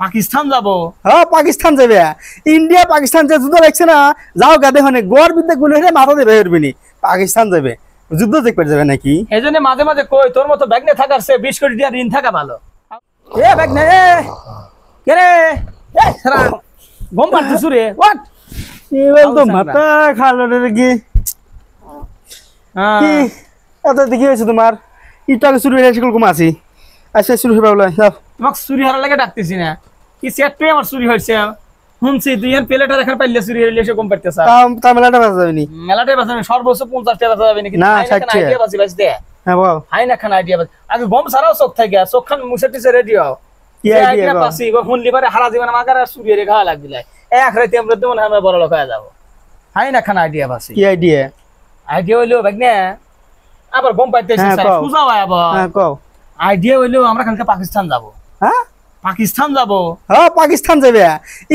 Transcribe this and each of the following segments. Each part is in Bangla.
পাকিস্তান যাবো? হ্যাঁ পাকিস্তান যাবে। ইন্ডিয়া পাকিস্তান যে যুদ্ধ লাগছে না, যাও গা দেখো গড় বিদ্যা গুলো হেরে মাথা দেবে হেরবিনি। পাকিস্তান যাবে, যুদ্ধ দেখতে যাবে নাকি? এই জন্য মাঝে মাঝে কই তোর মতো ব্যাগনে থাকার চেয়ে 20 কোটি টাকা ঋণ থাকা ভালো। এ ব্যাগনে কে রে? এ সারা গম পাড়তেছ রে। হোয়াট এবার তো মাথা খালো রে কি কি এত দেখি হয়েছে তোমার? ইটা শুরু হয়ে গেছে কম আছি। আচ্ছা শুরু হয়ে বলো যাও। তোমাকে চুরি হারা লাগে ডাকতেছি না, কি সেটটাই আমার চুরি হয়েছে। শুনছি তুই এর প্লেটার এখন পাইলে চুরি হইলে এসে কম পারতেছ। তা মেলাটা বাজা যাবে নি? মেলাটাই বাঁচাবে সর্বোচ্চ 50 টাকা বাঁচা যাবে নাকি? না 60 টাকা আইডিয়া বাঁচি বাঁচি দে। হ্যাঁ বল। হাই না খান আইডিয়া বাঁচি আগে গম সারাও চোখ থাকে চোখ খান মুছে টিছে রেডি হও। কি আইডিয়া বাঁচি কোন লিবারে হারা জীবন আমাকে আর চুরি রে খাওয়া লাগবে এক রাতে আমরা দেবো না আমরা বড় লোক হয়ে যাবো। হাই না খান আইডিয়া বাঁচি। কি আইডিয়া? আইডিয়া হইলো ভাগনা আবার গম পাইতেছি সুজা হয় আবার। হ্যাঁ কও। আইডিয়া হইলো আমরা কালকে পাকিস্তান যাব। হ্যাঁ পাকিস্তান যাব? হ্যাঁ পাকিস্তান যাবে।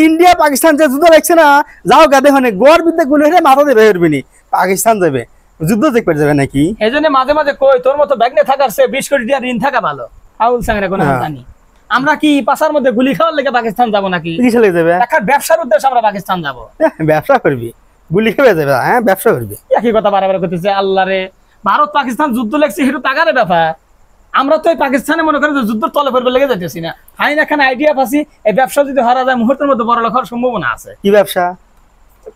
ইন্ডিয়া পাকিস্তান যে যুদ্ধ লাগছে না, যাও গা দেখো গড় বিদ্যা গুলো হেরে মাথা দেবে হেরবিনি। পাকিস্তান যাবে, যুদ্ধ দেখতে যাবে নাকি? এই জন্য মাঝে মাঝে কই তোর মতো ব্যাগনে থাকার চেয়ে 20 কোটি টাকা ঋণ থাকা ভালো। আউল সাংরে কোন জানি আমরা কি পাশার মধ্যে গুলি খাওয়ার লেগে পাকিস্তান যাব নাকি? কি চলে যাবে? একটা ব্যবসার উদ্দেশ্যে আমরা পাকিস্তান যাব। ব্যবসা করবি? গুলি খেয়ে যাবে? হ্যাঁ ব্যবসা করবি। একই কথা বারবার করতেছে। আল্লাহ রে, ভারত পাকিস্তান যুদ্ধ লাগছে সেটা টাকার ব্যাপার। আমরা তো এই পাকিস্তানে মনে করি যে যুদ্ধের তলে পড়বে লেগে যাইতেছি না। হাই না খান আইডিয়া পাচ্ছি এই ব্যবসা যদি হারা যায় মুহূর্তের মধ্যে বড় লোক হওয়ার সম্ভাবনা আছে। কি ব্যবসা?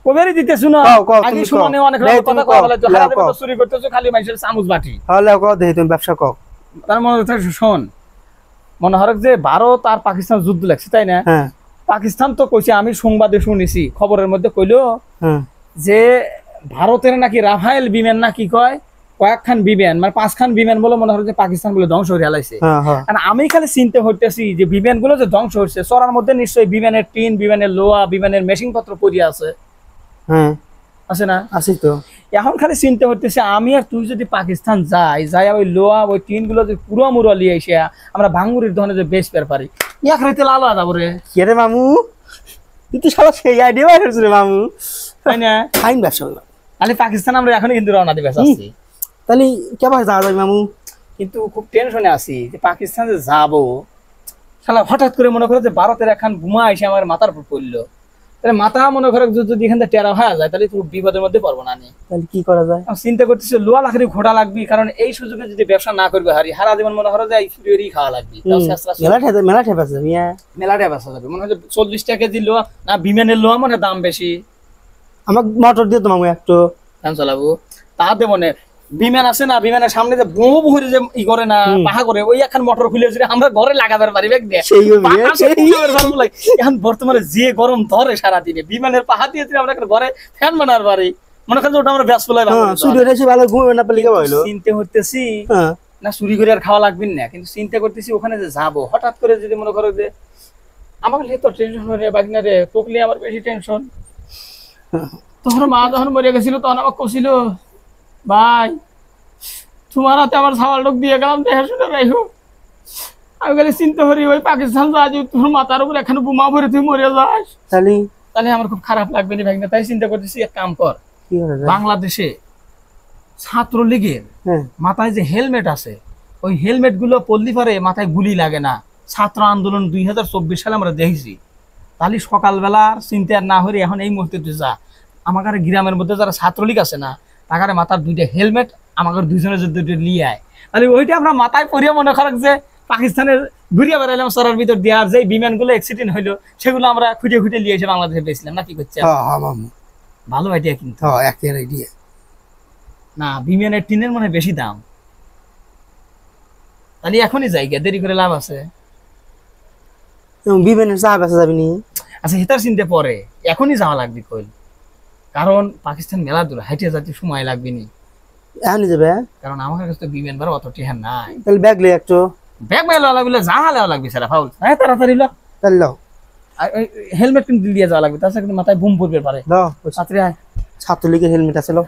কবেরই দিতে শুনো আগে শুনো অনেক কথা কথা বলে হারা দেব চুরি করতেছো খালি মানুষের চামচ বাটি। তাহলে কও দেখি তুমি ব্যবসা কও। তার মনে হচ্ছে শোন, মনে হয় যে ভারত আর পাকিস্তান যুদ্ধ লাগছে তাই না? হ্যাঁ পাকিস্তান তো কইছে, আমি সংবাদে শুনেছি খবরের মধ্যে কইলো যে ভারতের নাকি রাফায়েল বিমান নাকি কয় কয়েকখান বিমান মানে 5 খান বিমান বলে মনে হয় যে পাকিস্তান বলে ধ্বংস হয়ে হালাইছে। আর আমি খালি চিন্তা করতেছি যে বিমান গুলো যে ধ্বংস হচ্ছে চড়ার মধ্যে নিশ্চয়ই বিমানের টিন, বিমানের লোহা, বিমানের মেশিন পত্র পড়িয়া আছে। হ্যাঁ আছে না? আছে তো। এখন খালি চিন্তা করতেছি আমি আর তুই যদি পাকিস্তান যাই ওই লোহা ওই টিন গুলো যে পুরো মুড়া লিয়ে এসে আমরা ভাঙ্গুরির ধরনের যে বেশ পের পারি এক রাতে লাল হয়ে যাবো রে। কে রে মামু, তুই তো সবাই সেই আইডিয়া বাইরেছে রে মামু, তাই না? ফাইন ব্যবসা করলাম খালি পাকিস্তান আমরা এখনই কিন্তু রওনা দিবে চাচ্ছি। তাহলে কেমন যাওয়া যাবে মামু? কিন্তু খুব টেনশনে আছি যে পাকিস্তান যে যাবো, শালা হঠাৎ করে মনে করো যে ভারতের একখান বোমা এসে আমার মাথার উপর পড়লো, তাহলে মাথা মনে করো যদি এখান থেকে টেরা হয়ে যায় তাহলে খুব বিপদের মধ্যে পড়বো না। তাহলে কি করা যায়? চিন্তা করতেছি লোয়া লাখের ঘোড়া লাগবে, কারণ এই সুযোগে যদি ব্যবসা না করবে হারা জীবন মনে করো যে এই খাওয়া লাগবে। মেলাটা বেচা যাবে মনে হয় 40 টাকা কেজি লোয়া না, বিমানের লোয়া মানে দাম বেশি। আমার মোটর দিয়ে তো মামু একটু ধান চালাবো তা দেবো না। বিমান আছে না, বিমানের সামনে যে বহু বহুরে যে ই করে না পাহা করে ওই এখন মোটর খুলে আমরা ঘরে লাগাবার পারি। এখন বর্তমানে যে গরম ধরে সারাদিনে বিমানের পাহা দিয়ে আমরা ঘরে ফ্যান বানার পারি। মনে করেন ওটা আমরা ব্যস্ত চিন্তা করতেছি না চুরি করে আর খাওয়া লাগবে না, কিন্তু চিন্তা করতেছি ওখানে যে যাবো হঠাৎ করে যদি মনে করো যে আমাকে তো টেনশন হয়ে বাকি না রে, তোকলে আমার বেশি টেনশন। তোর মা যখন মরে গেছিল তখন আমাকে কছিল ভাই তোমার হাতে আমার ছাওয়াল লোক দিয়ে গেলাম দেখা শুনে রাখো। আমি গেলে চিন্তা করি ওই পাকিস্তান যা তোর মাথার উপর এখানে বোমা ভরে তুই মরে যাস তাহলে আমার খুব খারাপ লাগবে না ভাই না। তাই চিন্তা করতেছি এক কাম কর, বাংলাদেশে ছাত্রলীগের মাথায় যে হেলমেট আছে ওই হেলমেট গুলো পড়লি পারে মাথায় গুলি লাগে না। ছাত্র আন্দোলন 2024 সালে আমরা দেখেছি। তাহলে সকালবেলার চিন্তা না হয়ে এখন এই মুহূর্তে তুই যা আমার গ্রামের মধ্যে যারা ছাত্রলীগ আছে না তাকারে মাথার 2টা হেলমেট আমাদের 2জনের যদি নিয়ে আয় তাহলে ওইটা আমরা মাথায় পরিয়ে মনে করেন যে পাকিস্তানের ঘুরিয়ে বেড়াইলাম সরার ভিতর দিয়ে। আর যে বিমানগুলো অ্যাক্সিডেন্ট হইলো সেগুলো আমরা খুঁটে খুঁটে নিয়ে এসে বাংলাদেশে পেয়েছিলাম না, কি করছে? ভালো আইডিয়া কিন্তু না, বিমানের টিনের মনে বেশি দাম। তাহলে এখনই যাই গিয়া, দেরি করে লাভ আছে? বিমানের চা বেচা যাবে নি? আচ্ছা হিতার চিনতে পরে এখনই যাওয়া লাগবে কইল, কারণ পাকিস্তান মেলা দূর হাইটে যাতে সময় লাগবে নি। এখনই যাবে কারণ আমার কাছে তো বিমান ভাড়া অত টিহার নাই। তাহলে ব্যাগ লই একটু, ব্যাগ মেলা লাগবে যা লেওয়া লাগবে সারা ফাউল। হ্যাঁ তাড়াতাড়ি লো, তাহলে লও। হেলমেট কিন্তু দিয়ে যাওয়া লাগবে, তাছাড়া কিন্তু মাথায় বুম পড়বে পারে। লও ছাত্রী আয়, ছাত্রলীগের হেলমেট আছে লও।